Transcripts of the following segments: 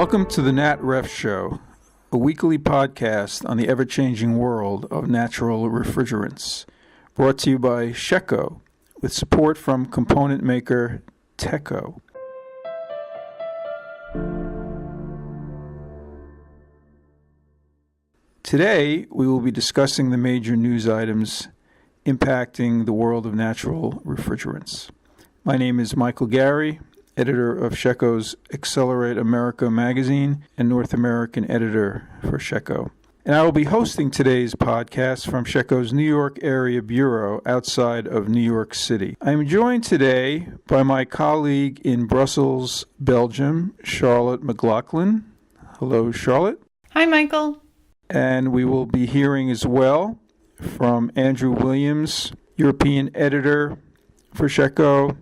Welcome to the NatRefs Show, a weekly podcast on the ever-changing world of natural refrigerants, brought to you by Shecco, with support from component maker Teco. Today, we will be discussing the major news items impacting the world of natural refrigerants. My name is Michael Garry, editor of Shecco's Accelerate America magazine and North American editor for Shecco. And I will be hosting today's podcast from Shecco's New York area bureau outside of New York City. I am joined today by my colleague in Brussels, Belgium, Charlotte McLaughlin. Hello, Charlotte. Hi, Michael. And we will be hearing as well from Andrew Williams, European editor for Shecco,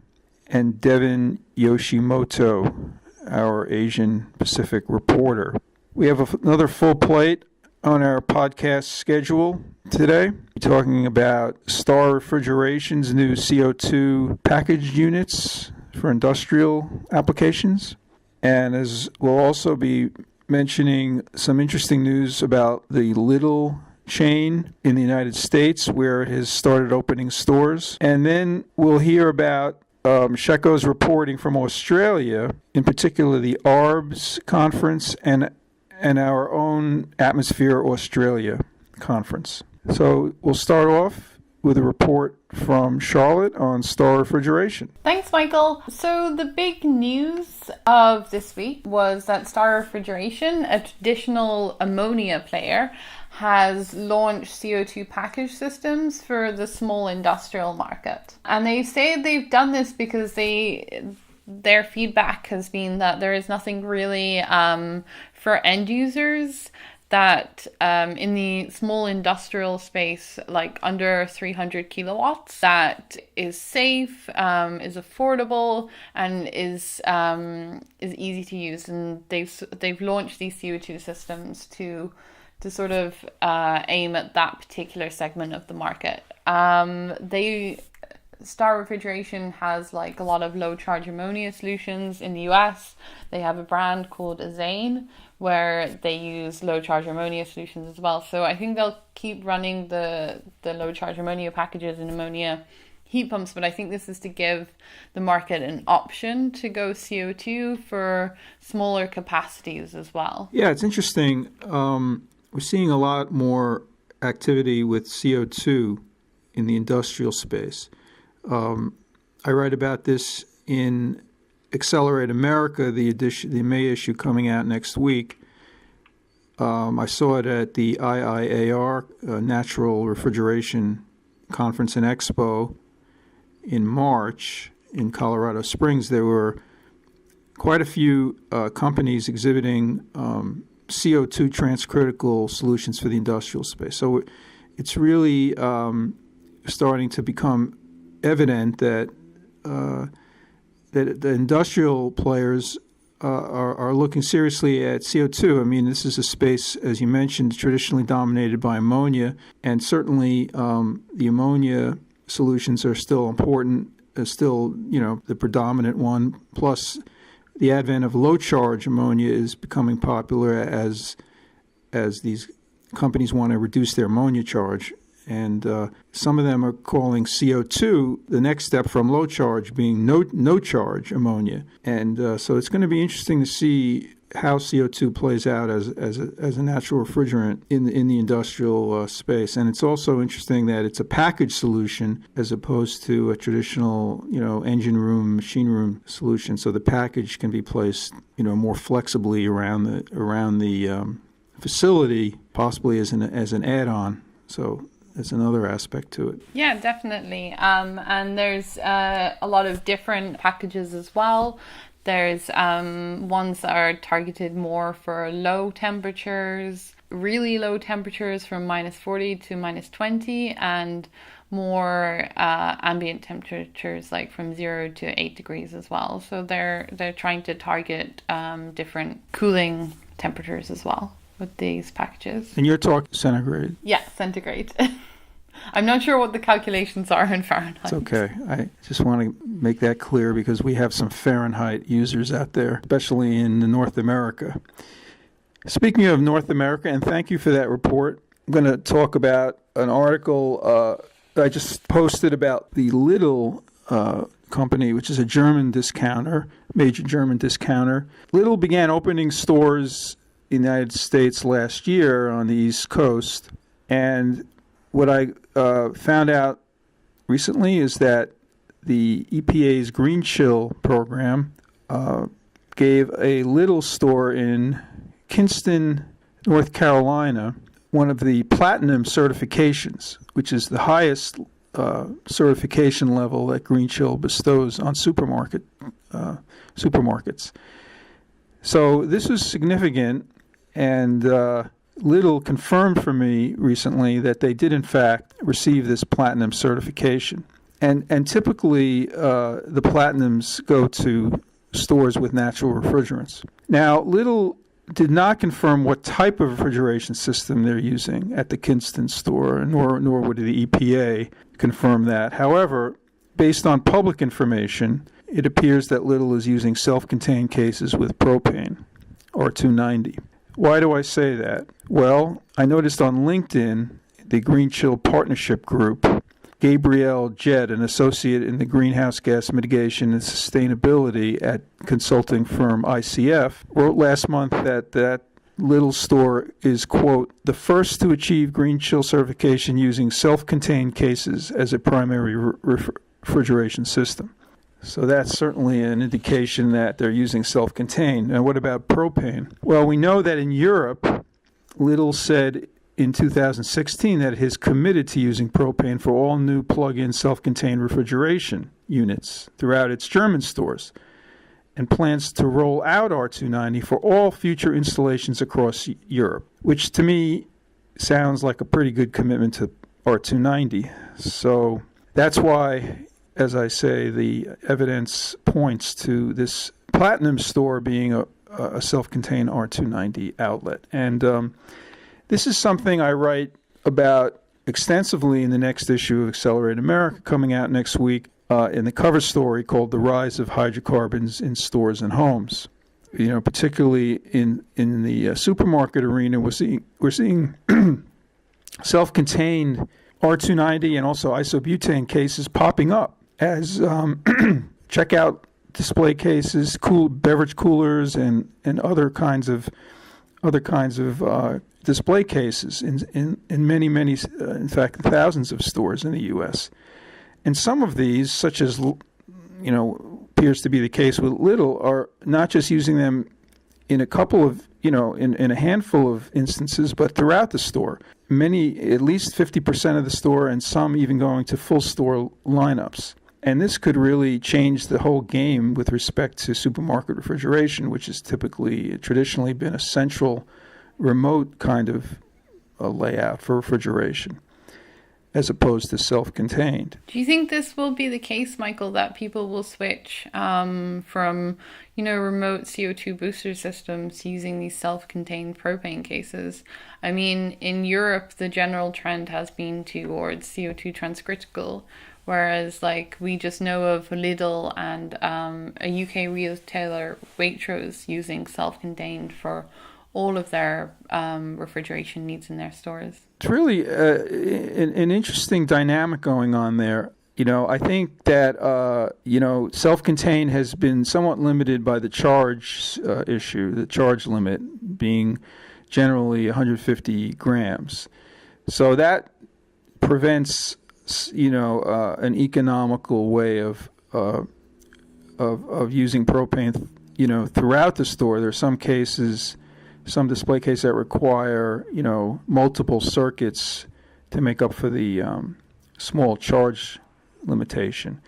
and Devin Yoshimoto, our Asian Pacific reporter. We have another full plate on our podcast schedule today, talking about Star Refrigeration's new CO2 packaged units for industrial applications. And as we'll also be mentioning some interesting news about the Lidl chain in the United States, where it has started opening stores. And then we'll hear about Shecco's reporting from Australia, in particular the ARBS conference and our own Atmosphere Australia conference. So we'll start off with a report from Charlotte on Star Refrigeration. Thanks, Michael. So the big news of this week was that Star Refrigeration, a traditional ammonia player, has launched CO2 package systems for the small industrial market. And they say they've done this because their feedback has been that there is nothing really for end users that in the small industrial space, like under 300 kilowatts, that is safe, is affordable, and is easy to use. And they've launched these CO2 systems to sort of aim at that particular segment of the market. Star Refrigeration has like a lot of low charge ammonia solutions in the US. They have a brand called Azane where they use low charge ammonia solutions as well. So I think they'll keep running the low charge ammonia packages and ammonia heat pumps, but I think this is to give the market an option to go CO2 for smaller capacities as well. Yeah, it's interesting. We're seeing a lot more activity with CO2 in the industrial space. I write about this in Accelerate America, the May issue coming out next week. I saw it at the IIAR, Natural Refrigeration Conference and Expo in March in Colorado Springs. There were quite a few companies exhibiting CO2 transcritical solutions for the industrial space. So it's really starting to become evident that that the industrial players are looking seriously at CO2. I mean, this is a space, as you mentioned, traditionally dominated by ammonia, and certainly the ammonia solutions are still important, still, the predominant one. Plus, the advent of low-charge ammonia is becoming popular as these companies want to reduce their ammonia charge. And some of them are calling CO2 the next step from low charge being no charge ammonia. And so it's going to be interesting to see how CO2 plays out as a natural refrigerant in the industrial space. And it's also interesting that it's a package solution as opposed to a traditional, engine room, machine room solution. So the package can be placed, more flexibly around the facility, possibly as an add-on. So that's another aspect to it. Yeah, definitely. And there's a lot of different packages as well. There's ones that are targeted more for low temperatures, really low temperatures from minus 40 to minus 20, and more ambient temperatures like from 0 to 8 degrees as well. So they're trying to target different cooling temperatures as well with these packages. And you're talking centigrade? Yeah, centigrade. I'm not sure what the calculations are in Fahrenheit. It's okay. I just want to make that clear because we have some Fahrenheit users out there, especially in North America. Speaking of North America, and thank you for that report, I'm going to talk about an article I just posted about the Lidl company, which is a German discounter, major German discounter. Lidl began opening stores in the United States last year on the East Coast, and what I found out recently is that the EPA's Green Chill program gave a Lidl store in Kinston, North Carolina, one of the platinum certifications, which is the highest certification level that Green Chill bestows on supermarkets. So this is significant, and Lidl confirmed for me recently that they did in fact receive this platinum certification. And typically the platinums go to stores with natural refrigerants. Now, Lidl did not confirm what type of refrigeration system they're using at the Kinston store, nor would the EPA confirm that. However, based on public information, it appears that Lidl is using self-contained cases with propane, R290. Why do I say that? Well, I noticed on LinkedIn, the Green Chill Partnership Group, Gabrielle Jett, an associate in the Greenhouse Gas Mitigation and Sustainability at consulting firm ICF, wrote last month that Lidl store is, quote, the first to achieve Green Chill certification using self-contained cases as a primary refrigeration system. So that's certainly an indication that they're using self-contained. Now, what about propane? Well, we know that in Europe, Lidl said in 2016 that it has committed to using propane for all new plug-in self-contained refrigeration units throughout its German stores, and plans to roll out R290 for all future installations across Europe, which to me sounds like a pretty good commitment to R290. So that's why, as I say, the evidence points to this platinum store being a self-contained R290 outlet. And this is something I write about extensively in the next issue of Accelerate America, coming out next week, in the cover story called The Rise of Hydrocarbons in Stores and Homes. You know, particularly in the supermarket arena, we're seeing self-contained R290 and also isobutane cases popping up as checkout display cases, cool beverage coolers, and other kinds of display cases in many, in fact, thousands of stores in the U.S. And some of these, such as, appears to be the case with Lidl, are not just using them in a couple of, in a handful of instances, but throughout the store. Many, at least 50% of the store, and some even going to full store lineups. And this could really change the whole game with respect to supermarket refrigeration, which has traditionally been a central, remote kind of layout for refrigeration, as opposed to self-contained. Do you think this will be the case, Michael, that people will switch from, remote CO2 booster systems using these self-contained propane cases? I mean, in Europe, the general trend has been towards CO2 transcritical, whereas, we just know of Lidl and a UK retailer, Waitrose, using self-contained for all of their refrigeration needs in their stores. It's really an interesting dynamic going on there. I think that, self-contained has been somewhat limited by the charge issue, the charge limit being generally 150 grams. So that prevents, an economical way of using propane, throughout the store. There are some cases, some display cases that require, multiple circuits to make up for the small charge limitation.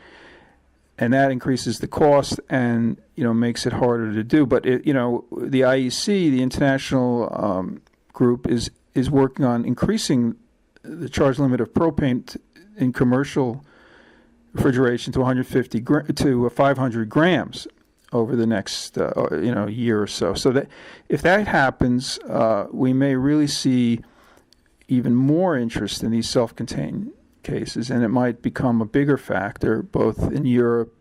And that increases the cost and, makes it harder to do. But, the IEC, the international group, is working on increasing the charge limit of propane in commercial refrigeration to 150 to 500 grams over the next year or so. So that if that happens, we may really see even more interest in these self-contained cases, and it might become a bigger factor both in Europe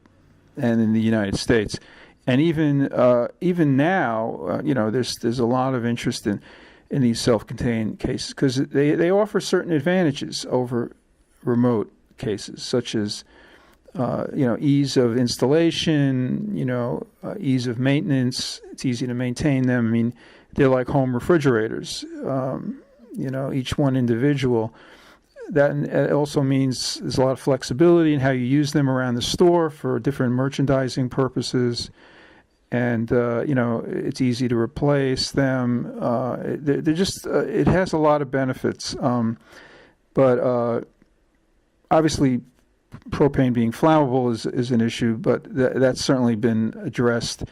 and in the United States. And even now, there's a lot of interest in these self-contained cases because they offer certain advantages over remote cases, such as ease of installation, ease of maintenance. It's easy to maintain them. I mean, they're like home refrigerators, each one individual. That also means there's a lot of flexibility in how you use them around the store for different merchandising purposes. And, it's easy to replace them. It has a lot of benefits. But obviously, propane being flammable is an issue, but that's certainly been addressed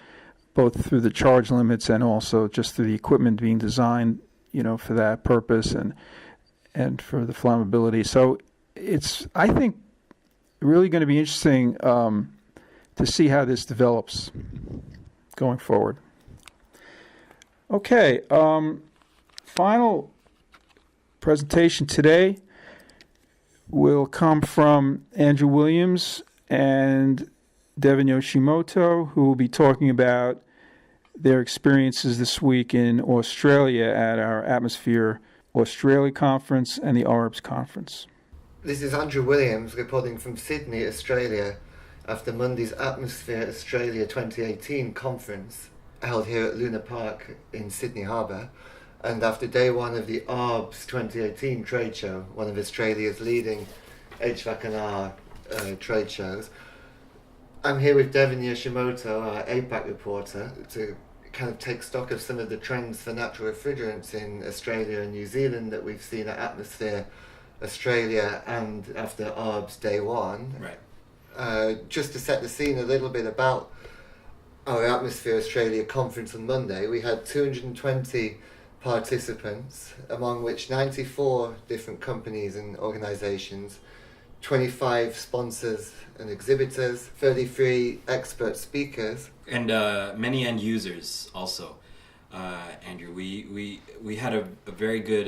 both through the charge limits and also just through the equipment being designed, for that purpose and for the flammability. So it's, I think, really going to be interesting to see how this develops going forward. Okay, final presentation today will come from Andrew Williams and Devin Yoshimoto, who will be talking about their experiences this week in Australia at our Atmosphere Australia Conference and the ARBS Conference. This is Andrew Williams reporting from Sydney, Australia, after Monday's Atmosphere Australia 2018 conference held here at Luna Park in Sydney Harbour, and after day one of the ARBS 2018 trade show, one of Australia's leading HVAC&R trade shows. I'm here with Devin Yoshimoto, our APAC reporter, to kind of take stock of some of the trends for natural refrigerants in Australia and New Zealand that we've seen at Atmosphere Australia and after ARBS day one. Right. Just to set the scene a little bit about our Atmosphere Australia conference on Monday, we had 220 participants, among which 94 different companies and organisations, 25 sponsors and exhibitors, 33 expert speakers, and many end users also. Andrew, we had a very good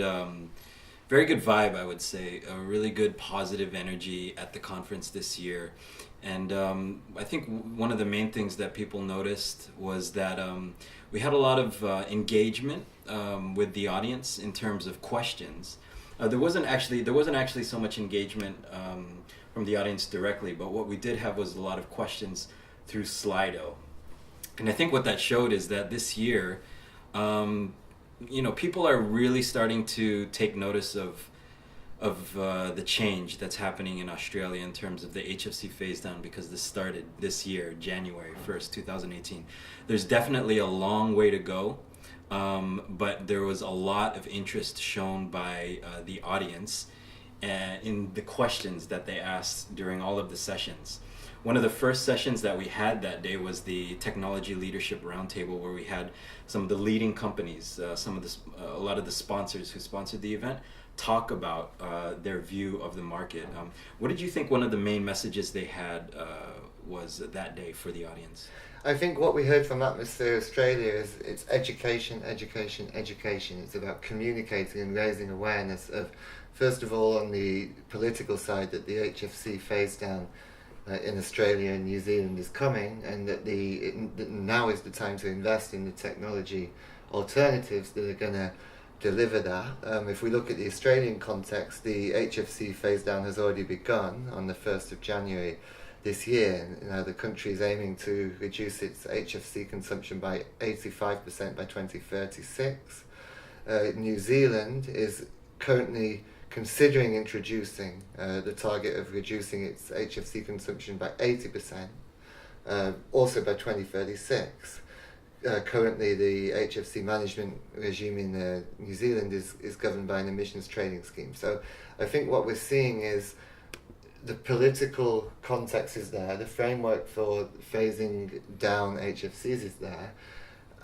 vibe, I would say, a really good positive energy at the conference this year. And I think one of the main things that people noticed was that we had a lot of engagement with the audience in terms of questions. There wasn't actually so much engagement from the audience directly, but what we did have was a lot of questions through Slido. And I think what that showed is that this year, people are really starting to take notice of the change that's happening in Australia in terms of the HFC phase down, because this started this year, January 1st, 2018. There's definitely a long way to go, but there was a lot of interest shown by the audience in the questions that they asked during all of the sessions. One of the first sessions that we had that day was the Technology Leadership Roundtable, where we had some of the leading companies, a lot of the sponsors who sponsored the event, talk about their view of the market. What did you think one of the main messages they had was that day for the audience? I think what we heard from Atmosphere Australia is it's education, education, education. It's about communicating and raising awareness of, first of all, on the political side, that the HFC phase down in Australia and New Zealand is coming, and that now is the time to invest in the technology alternatives that are going to deliver that. If we look at the Australian context, the HFC phase down has already begun on the 1st of January this year. Now the country is aiming to reduce its HFC consumption by 85% by 2036. New Zealand is currently considering introducing the target of reducing its HFC consumption by 80%, also by 2036. Currently, the HFC management regime in New Zealand is governed by an emissions trading scheme. So I think what we're seeing is the political context is there, the framework for phasing down HFCs is there,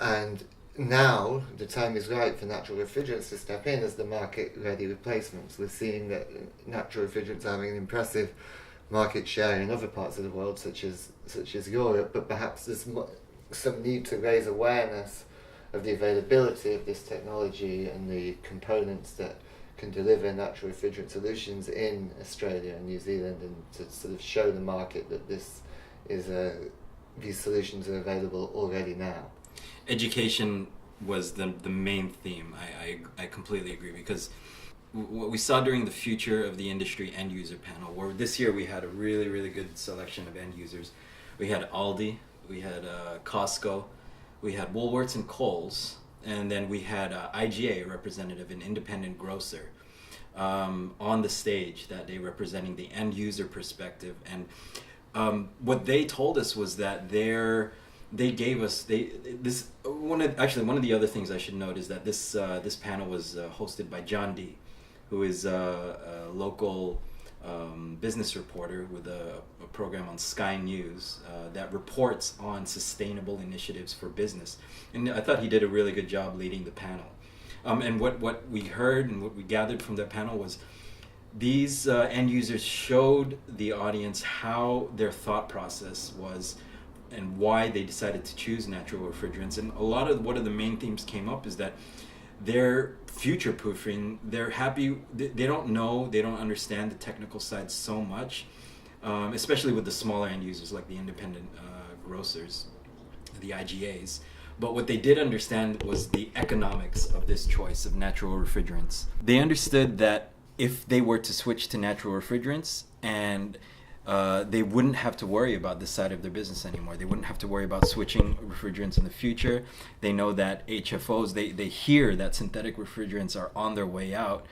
and now the time is right for natural refrigerants to step in as the market-ready replacements. We're seeing that natural refrigerants are having an impressive market share in other parts of the world, such as Europe, but perhaps there's some need to raise awareness of the availability of this technology and the components that can deliver natural refrigerant solutions in Australia and New Zealand, and to sort of show the market that these solutions are available already now. Education was the main theme. I completely agree, because what we saw during the Future of the Industry End User panel, where this year we had a really, really good selection of end users. We had Aldi, we had Costco, we had Woolworths and Kohl's, and then we had IGA, a representative, an independent grocer, on the stage that day representing the end user perspective. And what they told us was that one of the other things I should note is that this panel was hosted by John D., who is a local business reporter with a program on Sky News that reports on sustainable initiatives for business. And I thought he did a really good job leading the panel. And what we heard and what we gathered from that panel was these end users showed the audience how their thought process was and why they decided to choose natural refrigerants. And a lot of what the main themes came up is that they're future-proofing, they're happy, they don't understand the technical side so much, especially with the smaller end users like the independent grocers, the IGAs. But what they did understand was the economics of this choice of natural refrigerants. They understood that if they were to switch to natural refrigerants, and they wouldn't have to worry about this side of their business anymore. They wouldn't have to worry about switching refrigerants in the future. They know that HFOs, they hear that synthetic refrigerants are on their way out,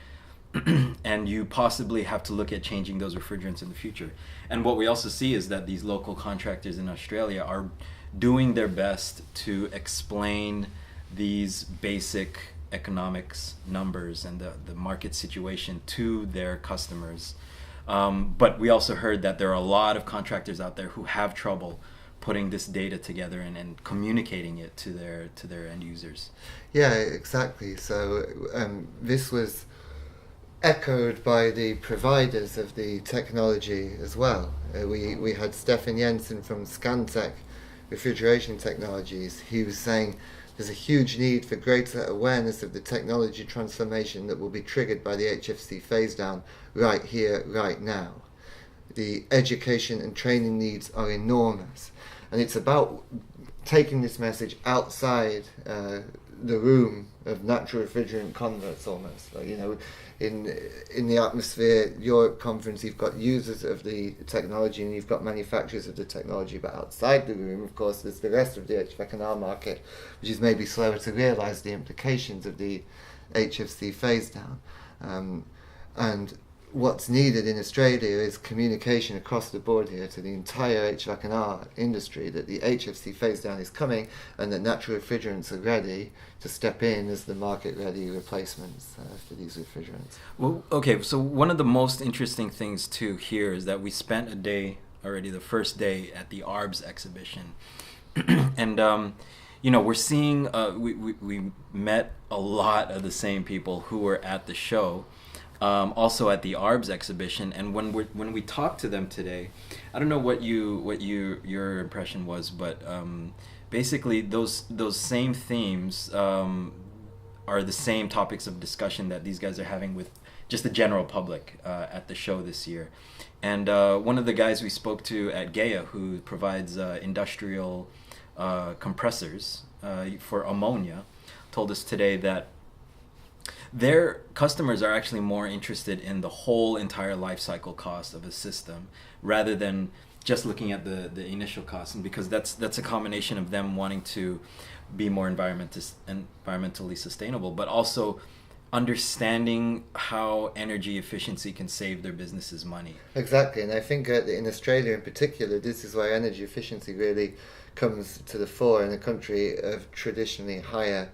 and you possibly have to look at changing those refrigerants in the future. And what we also see is that these local contractors in Australia are doing their best to explain these basic economics numbers and the market situation to their customers. But we also heard that there are a lot of contractors out there who have trouble putting this data together and communicating it to their end users. Yeah, exactly. So this was echoed by the providers of the technology as well. We had Stefan Jensen from Scantech Refrigeration Technologies. He was saying there's a huge need for greater awareness of the technology transformation that will be triggered by the HFC phase down right here, right now. The education and training needs are enormous, and it's about taking this message outside the room of natural refrigerant converts almost. Like, in the Atmosphere Europe conference, you've got users of the technology and you've got manufacturers of the technology, but outside the room, of course, there's the rest of the HVAC&R market, which is maybe slower to realise the implications of the HFC phase down. And what's needed in Australia is communication across the board here to the entire HVAC&R industry that the HFC phase down is coming and that natural refrigerants are ready to step in as the market-ready replacements for these refrigerants. Well, okay, so one of the most interesting things too here is that we spent a day already, the first day, at the ARBS exhibition. And we're seeing, we met a lot of the same people who were at the show. Also at the ARBS exhibition, and when we talked to them today, I don't know what your impression was, but basically those same themes are the same topics of discussion that these guys are having with just the general public at the show this year. And one of the guys we spoke to at Gaia, who provides industrial compressors for ammonia, told us today that their customers are actually more interested in the whole entire life cycle cost of a system rather than just looking at the initial cost, and because that's a combination of them wanting to be more environmentally sustainable, but also understanding how energy efficiency can save their businesses money. Exactly, and I think in Australia in particular, this is where energy efficiency really comes to the fore in a country of traditionally higher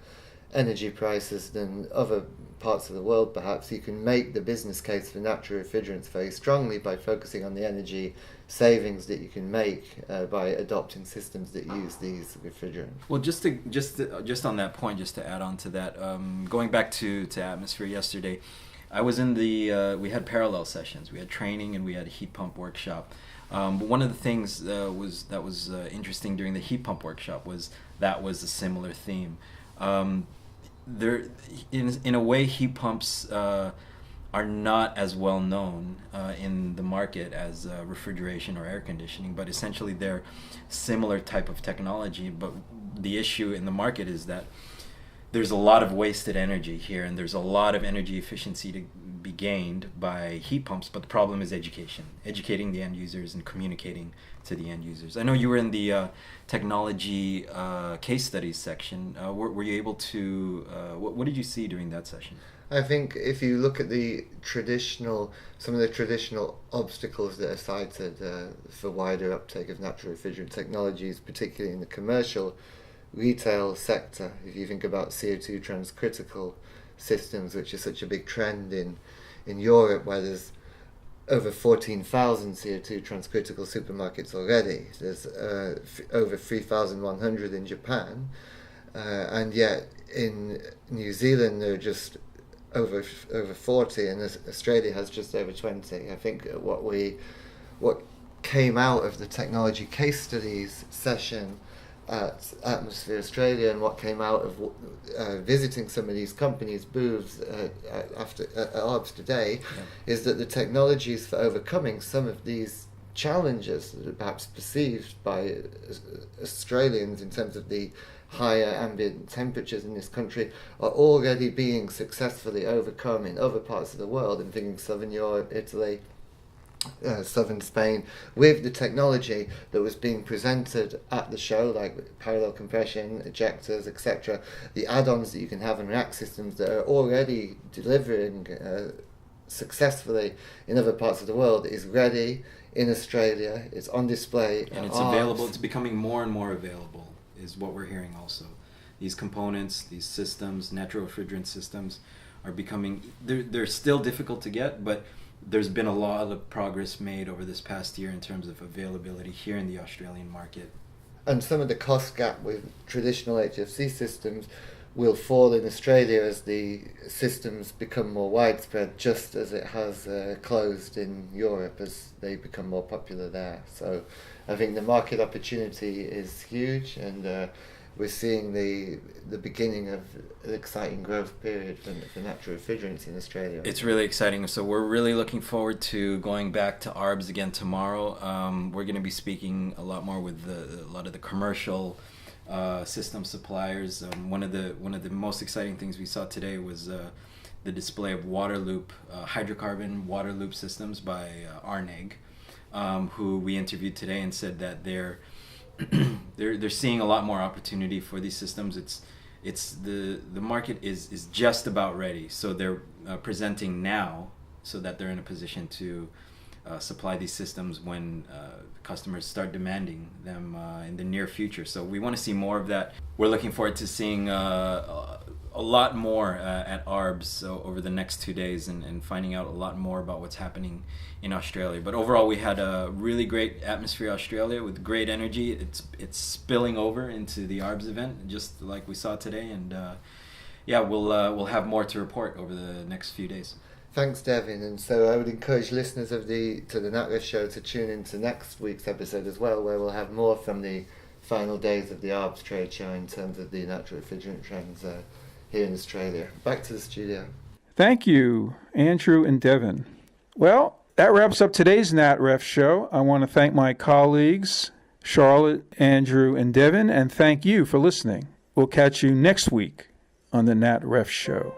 energy prices than other parts of the world. Perhaps you can make the business case for natural refrigerants very strongly by focusing on the energy savings that you can make by adopting systems that use these refrigerants. Well, just on that point, just to add on to that, going back to Atmosphere yesterday, I was in we had parallel sessions. We had training and we had a heat pump workshop. But one of the things that was interesting during the heat pump workshop was a similar theme. There, in a way, heat pumps are not as well known in the market as refrigeration or air conditioning, but essentially they're similar type of technology. But the issue in the market is that there's a lot of wasted energy here, and there's a lot of energy efficiency to be gained by heat pumps, but the problem is educating the end users and communicating to the end users. I know you were in the technology case studies section. Were you able to, what did you see during that session? I think if you look at some of the traditional obstacles that are cited for wider uptake of natural refrigerant technologies, particularly in the commercial retail sector, if you think about CO2 transcritical systems, which is such a big trend in Europe, where there's over 14,000 CO2 transcritical supermarkets already. There's over 3,100 in Japan, and yet in New Zealand there are just over 40, and Australia has just over 20. I think what came out of the technology case studies session at Atmosphere Australia, and what came out of visiting some of these companies' booths at ARBS today, is that the technologies for overcoming some of these challenges that are perhaps perceived by Australians in terms of the higher ambient temperatures in this country are already being successfully overcome in other parts of the world, including Southern Europe, Italy, Southern Spain, with the technology that was being presented at the show, like parallel compression, ejectors, etc. The add-ons that you can have in rack systems that are already delivering successfully in other parts of the world is ready in Australia. It's on display, and it's available. It's becoming more and more available, is what we're hearing also. These components, these systems, natural refrigerant systems are becoming, they're still difficult to get, but there's been a lot of progress made over this past year in terms of availability here in the Australian market. And some of the cost gap with traditional HFC systems will fall in Australia as the systems become more widespread, just as it has closed in Europe as they become more popular there. So I think the market opportunity is huge, and we're seeing the beginning of an exciting growth period for natural refrigerants in Australia. It's really exciting. So we're really looking forward to going back to ARBS again tomorrow. We're going to be speaking a lot more with a lot of the commercial system suppliers. One of the most exciting things we saw today was the display of water loop, hydrocarbon water loop systems by RNEG, who we interviewed today and said that they're seeing a lot more opportunity for these systems. It's the market is just about ready, so they're presenting now so that they're in a position to supply these systems when customers start demanding them in the near future. So we want to see more of that. We're looking forward to seeing a lot more at ARBS over the next 2 days and finding out a lot more about what's happening in Australia. But overall, we had a really great atmosphere in Australia with great energy. It's spilling over into the ARBS event, just like we saw today. And we'll have more to report over the next few days. Thanks, Devin. And so I would encourage listeners to the NatRefs show to tune into next week's episode as well, where we'll have more from the final days of the ARBS trade show in terms of the natural refrigerant trends here in Australia. Back to the studio. Thank you, Andrew and Devin. Well, that wraps up today's NatRefs show. I want to thank my colleagues, Charlotte, Andrew, and Devin, and thank you for listening. We'll catch you next week on the NatRefs show.